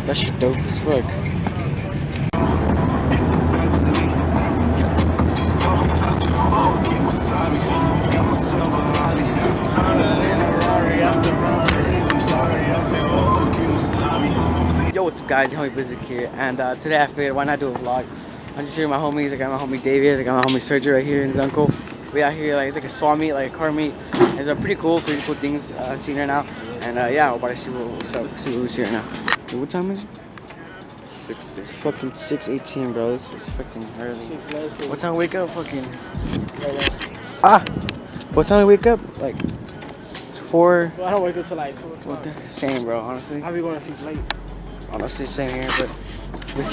That shit dope as fuck. Yo, what's up guys, homie Blizzard here, and today I figured why not do a vlog. I'm just here with my homies. I got my homie David, I got my homie Sergio right here and his uncle. We out here, like, it's like a swap meet, like a car meet. There's pretty cool things seen right now. And yeah, we're about to see what's up, see what we see right now. Dude, what time is it? It's fucking 6:18, bro. This is fucking early. What time we wake up? Fucking. What time we wake up? Like 4. Well, I don't wake up till like 2 o'clock. Same, bro. Honestly. I'll be going to sleep late. Honestly, same here. But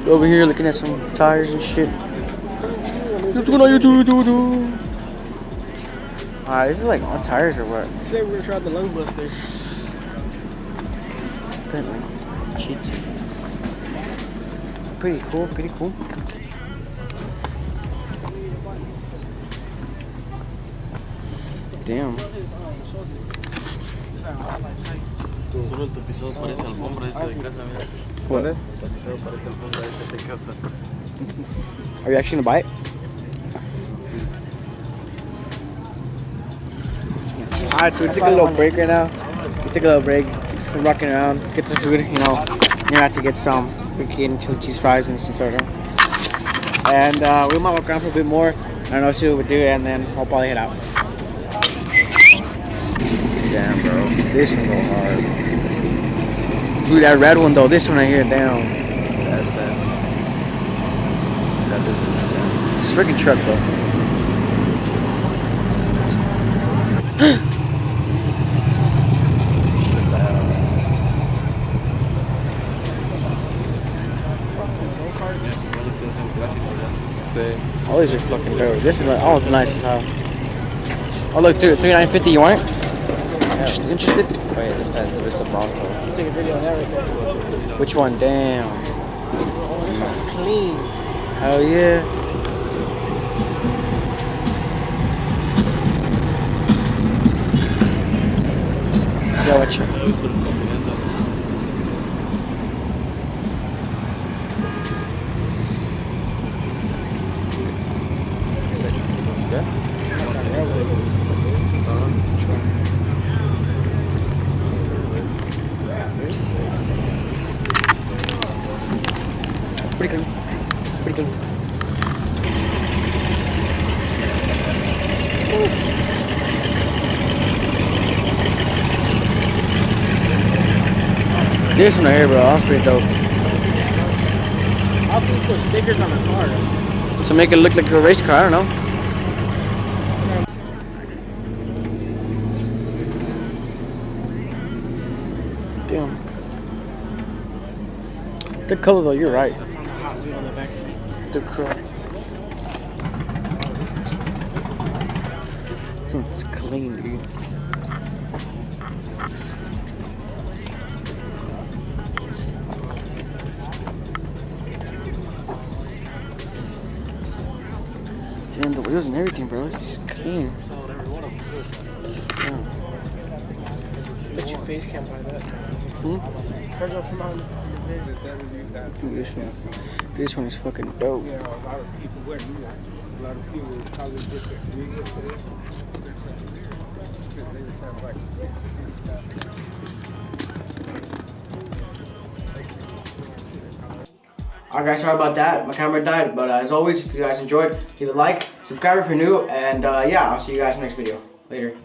we're over here looking at some tires and shit. What's going on YouTube? This is like on tires or what? Today we're gonna try the Lung Buster. Bentley. GT. Pretty cool. Damn. Solo el tapizado parece alfombra esa de casa, mira. What? El tapizado parece alfombra esa de casa. Are you actually gonna buy it? Alright, so we took a little break right now. Just rocking around, get some food, you know. You're about to get some freaking chili cheese fries and some soda. And we might walk around for a bit more. I don't know, see what we do, and then I'll probably head out. Damn, bro. This one go hard. Dude, that red one though. This one right here, damn. SS. Got this one. This freaking truck, bro. All these are fucking dope. This is like, oh, it's nice as hell. Oh look, dude, 3950. You want it? Interested? Wait, it depends if it's a Bronco. Take a video of that right there. Which one? Damn. Oh, this one's clean. Hell yeah. Yeah, what you? Pretty clean. This one right here, bro, that's pretty dope. How can you put stickers on a car? To make it look like a race car, I don't know. Damn. The color though, you're right. I found a Hot Wheel on the backseat. The color. This one's clean, dude. Damn, the wheels and everything, bro. It's just clean. Yeah. Bet your face can't buy that. Sergio, come on. Dude, this one is fucking dope. Yeah, a lot of people wear new ones. A lot of people probably just read it today. Alright guys, sorry about that. My camera died, but as always, if you guys enjoyed, hit a like, subscribe if you're new, and yeah, I'll see you guys in the next video. Later.